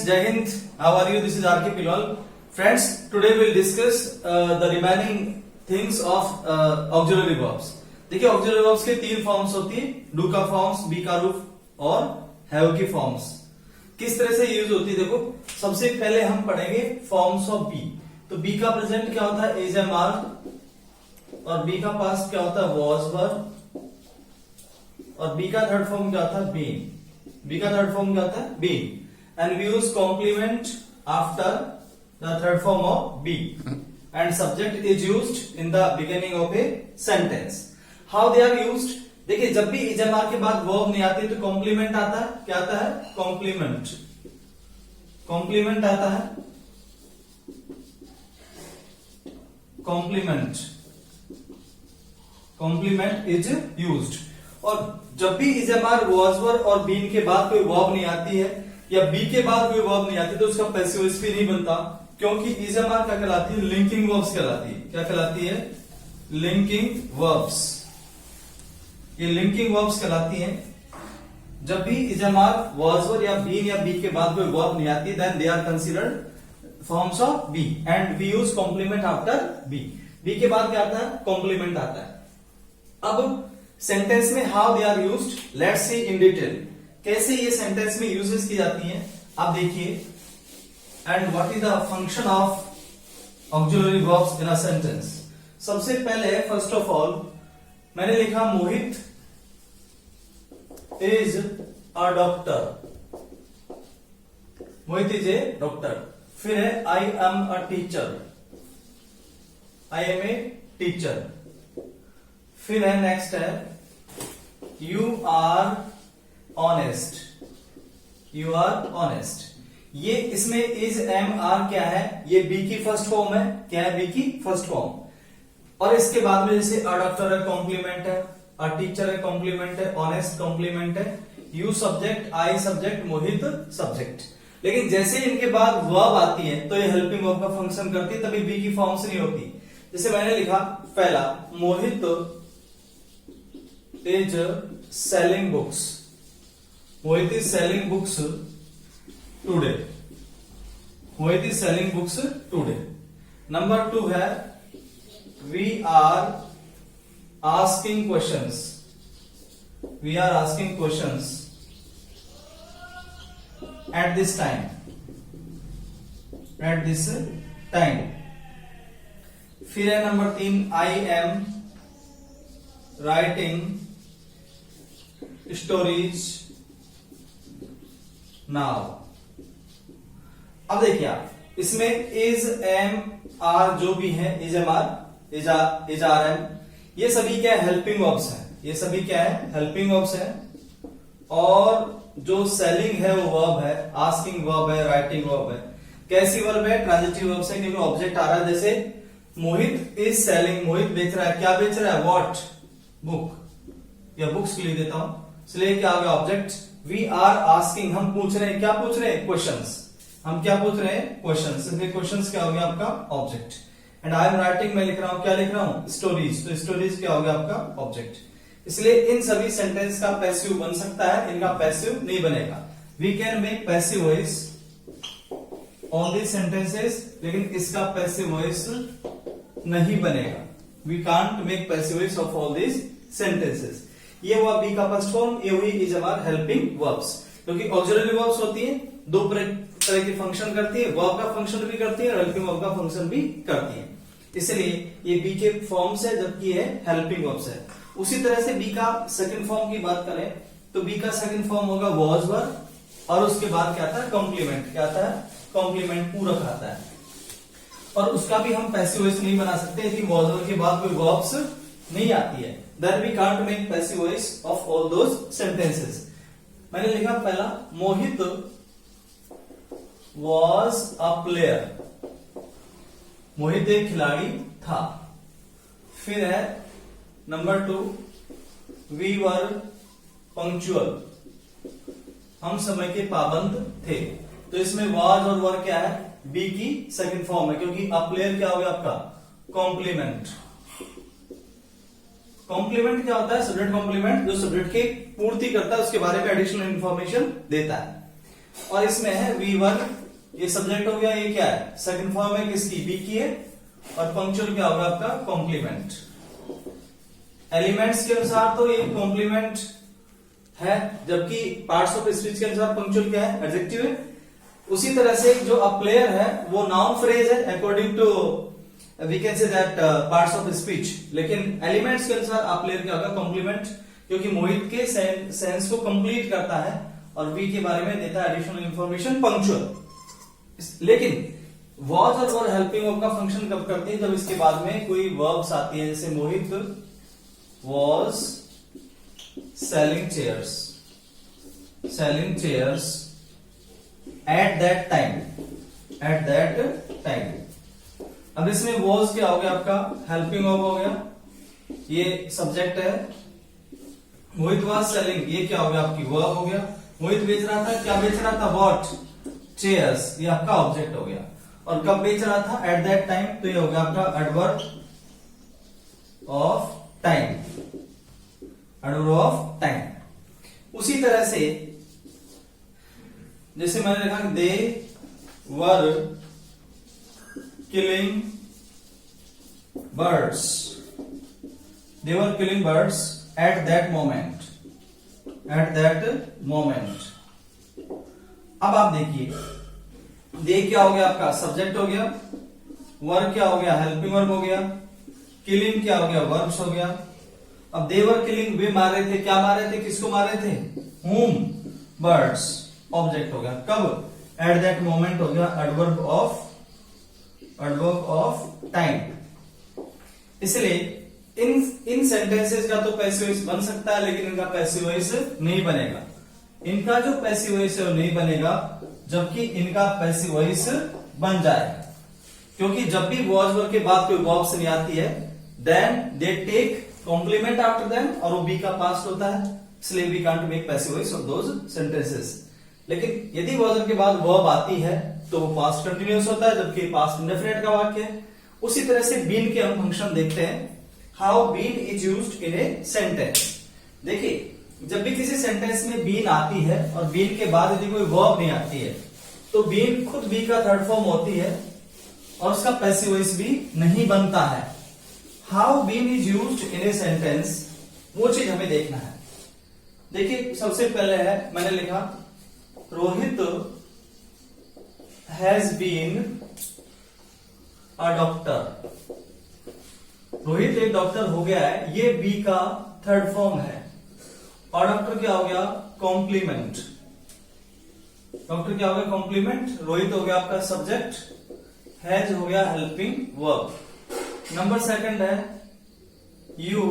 Jai Hind. How are you? This is R.K. Pilwal. Friends, today we'll discuss the remaining things of auxiliary verbs. देखिए auxiliary verbs के तीन forms होती है, do का forms, B का रूप और हैव की फॉर्म्स. किस तरह से यूज होती है देखो. सबसे पहले हम पढ़ेंगे फॉर्म्स ऑफ बी. तो बी का प्रेजेंट क्या होता है? Is am are. और बी का पास्ट क्या होता है? Was were. और बी का थर्ड फॉर्म क्या होता है? बीन. बी का थर्ड फॉर्म क्या होता है? Been. And we use complement after the third form of be, and subject is used in the beginning of a sentence. How they are used? देखिए जब भी इजमार के बाद वर्ब नहीं आती तो कॉम्प्लीमेंट आता है. क्या आता है? कॉम्प्लीमेंट. कॉम्प्लीमेंट आता है. कॉम्प्लीमेंट. Complement is used. और जब भी इजमार वॉज वर और बीन के बाद कोई वर्ब नहीं आती है या बी के बाद कोई वर्ब नहीं आती तो उसका पैसिव वॉइस भी नहीं बनता, क्योंकि इजमार क्या कहलाती है? लिंकिंग वर्ब्स कहलाती है. क्या कहलाती है? Linking verbs. ये लिंकिंग वर्ब्स कहलाती हैं. जब भी इजमार वॉज वर या बीन या बी के बाद कोई वर्ब नहीं आती then they are considered forms of be and we use complement after be. Be के बाद क्या आता है? कॉम्प्लीमेंट आता है. अब सेंटेंस में how they are used, let's see in detail. कैसे ये सेंटेंस में यूजेस की जाती हैं आप देखिए. And what is the function of auxiliary verbs in a sentence. सबसे पहले फर्स्ट ऑफ ऑल मैंने लिखा Mohit is a doctor. Mohit is a doctor. फिर है I am a teacher. I am a teacher. फिर है नेक्स्ट है you are honest. You are honest. ये इसमें इज एम आर क्या है? ये बी की फर्स्ट फॉर्म है. क्या है? बी की फर्स्ट फॉर्म. और इसके बाद में जैसे अ डॉक्टर है कॉम्प्लीमेंट है, अ टीचर है कॉम्प्लीमेंट है, ऑनेस्ट कॉम्प्लीमेंट है, you subject, I subject, Mohit subject. लेकिन जैसे इनके बाद वर्ब आती है तो ये हेल्पिंग वर्ब का फंक्शन करती है, तभी बी की फॉर्म से नहीं होती. जैसे मैंने लिखा पहला Mohit is selling books. Mohit is selling books today. Mohit is selling books today. Number 2 है we are asking questions. We are asking questions at this time. At this time. फिर है number 3 I am writing stories now. अब देखिए आप इसमें is am are जो भी है, is am are, is are am, ये सभी क्या है? हेल्पिंग वर्ब्स हैं. ये सभी क्या है? हेल्पिंग वर्ब्स हैं. और जो सेलिंग है वो वर्ब है, आस्किंग वर्ब है, राइटिंग वर्ब है. कैसी वर्ब है? ट्रांजिटिव वर्ब्स है, क्योंकि ऑब्जेक्ट आ रहा है. जैसे मोहित इज सेलिंग, मोहित बेच रहा है. क्या बेच रहा है? व्हाट? बुक या बुक्स लिख देता हूं. इसलिए क्या हो गया? ऑब्जेक्ट. वी आर आस्किंग, हम पूछ रहे हैं. क्या पूछ रहे हैं? क्वेश्चंस. हम क्या पूछ रहे हैं? क्वेश्चंस. इसलिए क्वेश्चंस क्या हो गया आपका? Object. And I am writing, मैं लिख रहा हूं. क्या लिख रहा हूं? स्टोरीज. तो स्टोरीज क्या हो गया आपका? ऑब्जेक्ट. इसलिए इन सभी सेंटेंस का पैसिव बन सकता है, इनका पैसिव नहीं बनेगा. We can make passive voice all these sentences, लेकिन इसका पैसिव वॉइस नहीं बनेगा. We can't make passive voice of all these sentences. ये हुआ बी का फर्स्ट फॉर्म. ये हुई इज हमार हेल्पिंग वर्ब्स, क्योंकि ऑक्सिलरी वर्ब्स होती हैं, दो तरह की फंक्शन करती है. वर्ब का फंक्शन भी करती है और हेल्पिंग वर्ब का फंक्शन भी करती है. इसलिए ये बी के फॉर्म्स है, जबकि ये हेल्पिंग वर्ब्स है. उसी तरह से बी का सेकंड फॉर्म की बात करें तो बी का सेकंड फॉर्म होगा वॉज वर, और उसके बाद क्या आता है? कॉम्प्लीमेंट. क्या आता है? कॉम्प्लीमेंट, पूरक आता है. और उसका भी हम पैसिव वॉइस नहीं बना सकते यदि वॉज वर के बाद कोई वर्ब्स नहीं आती है. Then we can't make passive voice of all those sentences. मैंने लिखा पहला मोहित was a player. मोहित एक खिलाड़ी था. फिर है नंबर 2 we were punctual. हम समय के पाबंद थे. तो इसमें was और were क्या है? बी की सेकंड फॉर्म है, क्योंकि a player क्या हो गया आपका? कॉम्प्लीमेंट. कॉम्प्लीमेंट क्या होता है? सब्जेक्ट कॉम्प्लीमेंट, जो सब्जेक्ट की पूर्ति करता है, उसके बारे में एडिशनल इंफॉर्मेशन देता है. और इसमें है V1, ये सब्जेक्ट हो गया, ये क्या है सेकंड फॉर्म है किसकी, बी की है, और पंक्चुअल क्या होगा आपका कॉम्प्लीमेंट। एलिमेंट्स के अनुसार तो ये कॉम्प्लीमेंट है, जबकि पार्ट्स ऑफ स्पीच के अनुसार पंक्चुअल क्या है, एडजेक्टिव है। उसी तरह से जो अ प्लेयर है वो नाउन फ्रेज है according to we can say that parts of speech, लेकिन एलिमेंट्स के अनुसार अ प्लेयर क्या होगा कॉम्प्लीमेंट, क्योंकि मोहित के सेंस को कंप्लीट करता है और वी के बारे में देता है एडिशनल इंफॉर्मेशन पंक्चुअल। लेकिन वॉज और हेल्पिंग वर्ब का फंक्शन कब करती है, जब इसके बाद में कोई वर्ब्स आती है, जैसे Mohit was selling chairs at that time. अब इसमें वॉज क्या हो गया आपका हेल्पिंग वर्ब हो गया, ये सब्जेक्ट है। मोहित वॉज सेलिंग, ये क्या हो गया आपकी वर्ब हो गया। मोहित बेच रहा था, क्या बेच रहा था, व्हाट, चेयर्स, ये आपका ऑब्जेक्ट हो गया। और कब बेच रहा था, एट दैट टाइम, तो ये हो गया आपका एडवर्ब ऑफ टाइम। उसी तरह से जैसे मैंने लिखा they were killing birds at that moment. अब आप देखिए, दे क्या हो गया आपका सब्जेक्ट हो गया, वर क्या हो गया हेल्पिंग वर्ब हो गया, किलिंग क्या हो गया वर्ब्स हो गया। अब दे वर किलिंग, वे मार रहे थे, क्या मार रहे थे, किसको मार रहे थे, whom, बर्ड्स, ऑब्जेक्ट हो गया। कब, एट दैट मोमेंट हो गया एडवर्ब ऑफ टाइम। इसलिए इन सेंटेंसेस का तो पैसिव वॉइस बन सकता है, लेकिन इनका पैसिव वॉइस नहीं बनेगा। इनका जो पैसिव वॉइस है वो नहीं बनेगा, जबकि इनका पैसिव वॉइस बन जाएगा, क्योंकि जब भी वॉज वर्ब के बाद कोई वर्ब्स नहीं आती है, then they take complement after them, और वो बी का पास्ट होता है, इसलिए we can't make passive voice of those sentences. लेकिन यदि वॉज वर्ब के बाद वर्ब आती है तो वो पास्ट कंटिन्यूअस होता है, जबकि पास्ट इंडेफिनिट का वाक्य है। उसी तरह से बीन के हम फंक्शन देखते हैं, how been is used in a sentence. देखिए, जब भी किसी सेंटेंस में बीन आती है और बीन के बाद यदि कोई वर्ब नहीं आती है, तो बीन खुद बी का थर्ड फॉर्म होती है और उसका पैसिव वॉइस भी नहीं बनता है। How been is used in a sentence, वो चीज हमें देखना है। देखिए, सबसे पहले है, मैंने लिखा Rohit has been a doctor. Rohit एक डॉक्टर हो गया है, ये बी का थर्ड फॉर्म है, और डॉक्टर क्या हो गया कॉम्प्लीमेंट। डॉक्टर क्या हो गया कॉम्प्लीमेंट, रोहित हो गया आपका सब्जेक्ट, हैज हो गया हेल्पिंग वर्ब। नंबर सेकंड है, you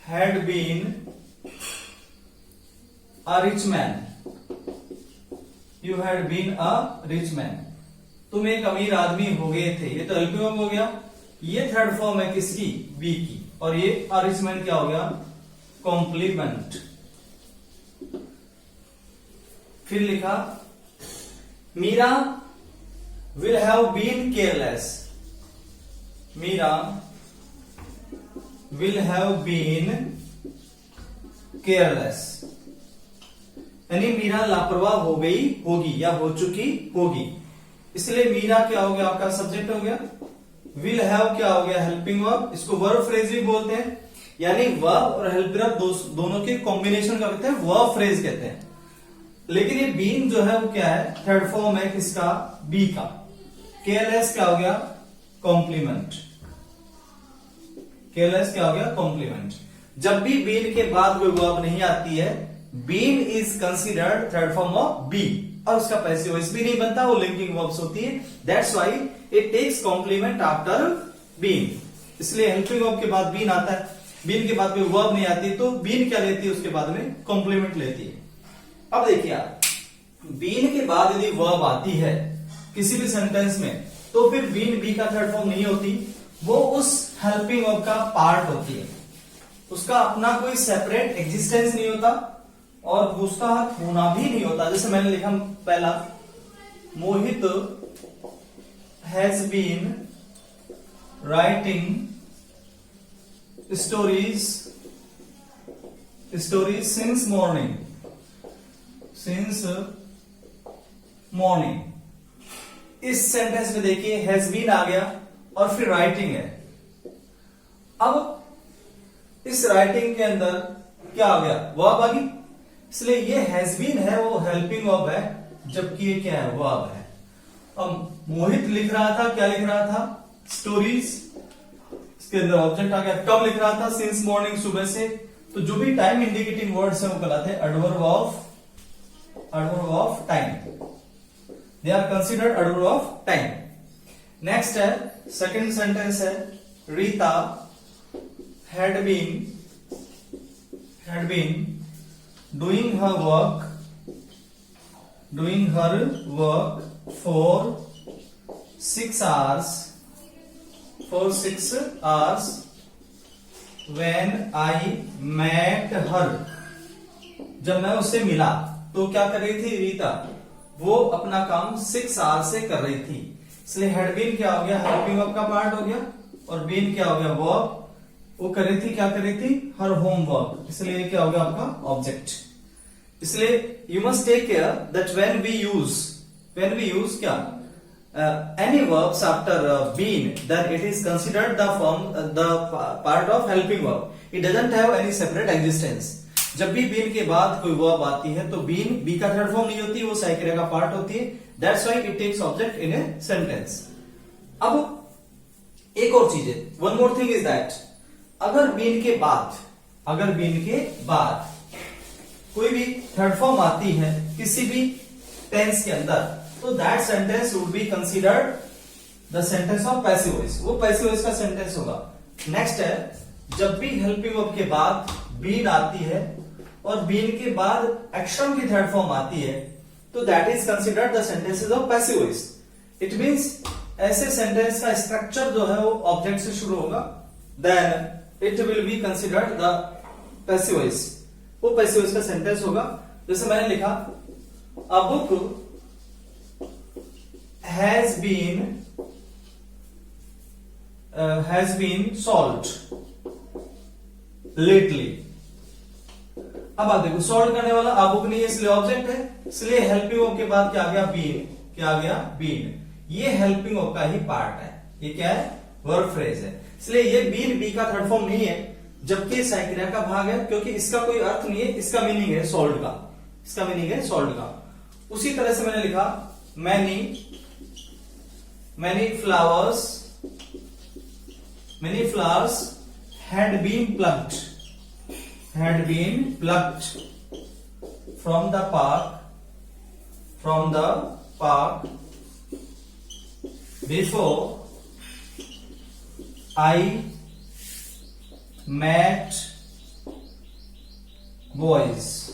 had been a rich man. You had been a rich man, तुम एक अमीर आदमी हो गए थे, ये तो हेल्पिंग वर्ब हो गया। ये थर्ड फॉर्म है किसकी, बी की, और ये अ रिच मैन क्या हो गया कॉम्प्लीमेंट। फिर लिखा Meera will have been careless. Meera will have been careless, यानी मीरा लापरवाह हो गई होगी या हो चुकी होगी, इसलिए मीरा क्या हो गया आपका सब्जेक्ट हो गया। विल हैव क्या हो गया हेल्पिंग वर्ब, इसको वर्ब फ्रेज भी बोलते हैं, यानी वर्ब और हेल्पिंग वर्ब दोनों के कॉम्बिनेशन का कहते हैं वर्ब फ्रेज कहते हैं। लेकिन ये बीन जो है वो क्या है, थर्ड फॉर्म है किसका, बी का। केयरलेस क्या हो गया कॉम्प्लीमेंट। केयरलेस क्या हो गया कॉम्प्लीमेंट। जब भी बीन के बाद कोई वर्ब नहीं आती है, been is considered third form of be, और उसका पैसिव वॉइस भी नहीं बनता, वो लिंकिंग वर्ब्स होती है। That's why it takes complement after been. इसलिए हेल्पिंग वर्ब के बाद बीन आता है, बीन के बाद कोई वर्ब नहीं आती तो बीन क्या लेती है, उसके बाद में कॉम्प्लीमेंट लेती है। अब देखिए आप, बीन के बाद यदि वर्ब आती है किसी भी सेंटेंस में, तो फिर बीन बी का थर्ड फॉर्म नहीं होती, वो उस हेल्पिंग वर्ब का पार्ट होती है, उसका अपना कोई सेपरेट एग्जिस्टेंस नहीं होता और उसका होना भी नहीं होता। जैसे मैंने लिखा पहला, Mohit has been writing stories since morning. इस सेंटेंस में देखिए हैज बीन आ गया और फिर राइटिंग है। अब इस राइटिंग के अंदर क्या आ गया, वर्ब आ गई, इसलिए ये हैज बीन है वो हेल्पिंग वर्ब है, जबकि ये क्या है, वर्ब है। अब मोहित लिख रहा था, क्या लिख रहा था, स्टोरीज, इसके अंदर ऑब्जेक्ट आ गया। कब लिख रहा था, सिंस मॉर्निंग, सुबह से। तो जो भी टाइम इंडिकेटिंग वर्ड्स है वो कहलाते हैं adverb of time, they are considered adverb of time. Next है सेकंड सेंटेंस है Rita had been doing her work for 6 hours when I met her। जब मैं उससे मिला तो क्या कर रही थी रीता, वो अपना काम 6 आवर्स से कर रही थी, इसलिए हैड बीन क्या हो गया, हेल्पिंग वर्ब का पार्ट हो गया, और बीन क्या हो गया, वर्ब। वो कर रही थी, क्या कर रही थी, हर होमवर्क, इसलिए क्या हो गया आपका ऑब्जेक्ट। इसलिए you must take care that when we use क्या any verbs after been, then it is considered the part of helping verb, it doesn't have any separate existence. जब भी बीन के बाद कोई वर्ब आती है तो बीन बी का थर्ड फॉर्म नहीं होती, वो सही क्रिया का पार्ट होती है, that's why it takes object in a sentence. अब एक और चीज है, one more thing is that अगर बीन के बाद कोई भी थर्ड फॉर्म आती है किसी भी टेंस के अंदर, तो that sentence would be considered the sentence of passive voice, वो पैसिव वॉइस का सेंटेंस होगा। नेक्स्ट है जब भी हेल्पिंग वर्ब के बाद बीन आती है और बीन के बाद एक्शन की थर्ड फॉर्म आती है, तो that is considered the sentences of passive voice. It means ऐसे सेंटेंस का स्ट्रक्चर जो है वो ऑब्जेक्ट से शुरू होगा, then it will be considered the passive voice, वो पैसिव वॉइस का सेंटेंस होगा। जैसे मैंने लिखा a book has been solved lately. अब आप देखो सॉल्व करने वाला अ बुक नहीं है, इसलिए ऑब्जेक्ट है, इसलिए हेल्पिंग वर्ब के बाद क्या आ गया, बीन, क्या आ गया, बीन। ये हेल्पिंग वर्ब का ही पार्ट है, ये क्या है, वर्ब फ्रेज है, इसलिए ये बीन बी का थर्ड फॉर्म नहीं है, जबकि सहायक क्रिया का भाग है, क्योंकि इसका कोई अर्थ नहीं है, इसका मीनिंग है सॉल्व का, इसका मीनिंग है सॉल्व का। उसी तरह से मैंने लिखा many flowers had been plucked from the park before I met boys,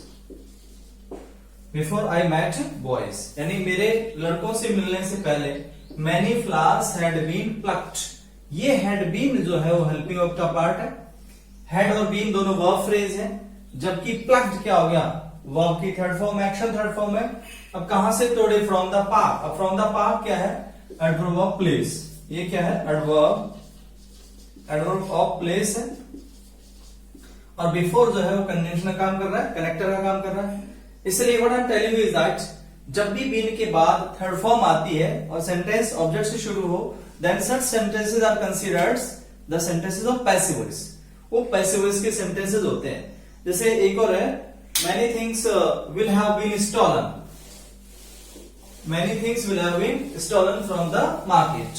यानी मेरे लड़कों से मिलने से पहले many flowers had been plucked। ये had been जो है वो हेल्पिंग वर्ब का पार्ट है, had और been दोनों वर्ब फ्रेज है, जबकि plucked क्या हो गया, वर्ब की third form, action third form है। अब कहां से तोड़े, फ्रॉम द पार्क। अब फ्रॉम द पार्क क्या है, एडवर्ब ऑफ प्लेस, ये क्या है, एडवर्ब ऑफ प्लेस है, और बिफोर जो है वो कंजंक्शन का काम कर रहा है, कनेक्टर का काम कर रहा है। इसलिए what I am telling you is that जब भी बीन के बाद थर्ड फॉर्म आती है और सेंटेंस ऑब्जेक्ट से शुरू हो, then such sentences are considered the sentences of passive voice, वो पैसिव वॉइस के सेंटेंसेस होते हैं। जैसे एक और है many things will have been stolen from the market,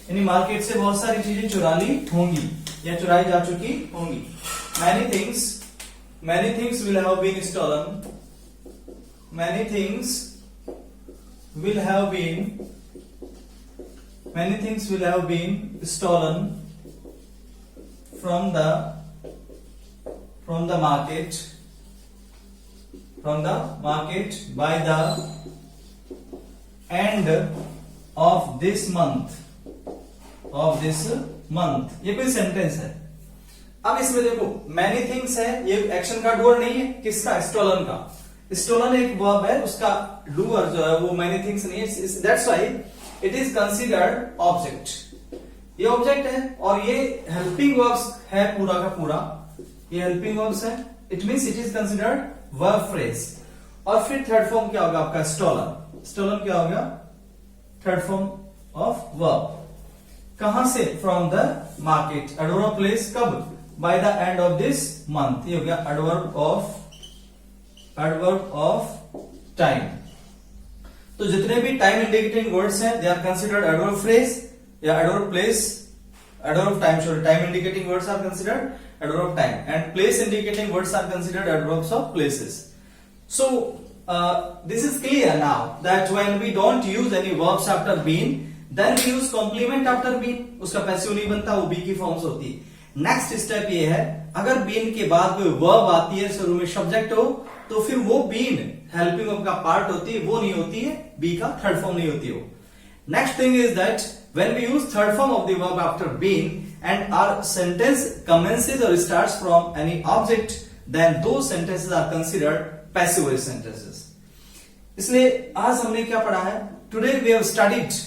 यानी मार्केट से बहुत सारी चीजें चुरा ली होंगी या चुराई जा चुकी होंगी। many things will have been stolen from the market by the end of this month। ये कोई सेंटेंस है। अब इसमें देखो मैनी थिंग्स है, ये एक्शन का डूअर नहीं है, किसका, स्टोलन का। स्टोलन एक वर्ब है, उसका डूअर जो है वो मैनी थिंग्स नहीं है, that's why it is considered object. ये ऑब्जेक्ट है और ये हेल्पिंग वर्ब्स है पूरा का पूरा, ये हेल्पिंग वर्ब्स है, it means it is considered verb phrase. और फिर थर्ड फॉर्म क्या होगा आपका, स्टोलन। स्टोलन क्या हो गया? Third form of verb. कहां से? From the market. Adverb place कब? By the end of this month. ये हो गया एडवर्ब ऑफ टाइम। तो जितने भी टाइम इंडिकेटिंग वर्ड्स हैं they are considered adverb phrase या adverb place, adverb time, sorry, time indicating words are considered adverb time and place indicating words are considered adverbs of places. So this is clear now that when we don't use any verbs after been, then we use complement after been. उसका passive नहीं बनता, वो B की forms होती है. Next step ये है, अगर बीन के बाद कोई वर्ब आती है शुरू में सब्जेक्ट हो तो फिर वो बीन हेल्पिंग वर्ब का पार्ट होती है, वो नहीं होती है, बी का थर्ड फॉर्म नहीं होती हो. Next thing is that when we use third form of the verb after been and our sentence commences or starts from any object, then those sentences are considered passive voice sentences. इसलिए आज हमने क्या पढ़ा है? Today we have studied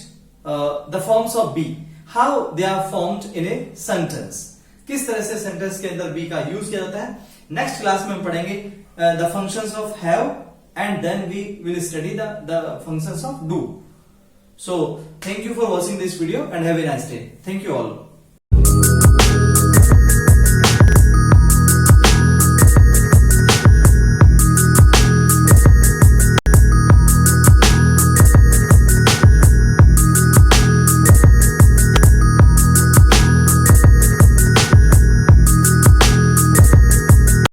the forms of be, how they are formed in a sentence. किस तरह से sentence के अंदर बी का यूज किया जाता है. नेक्स्ट क्लास में हम पढ़ेंगे the functions of have and then we will study the functions of do. So thank you for watching this video and have a nice day. Thank you all.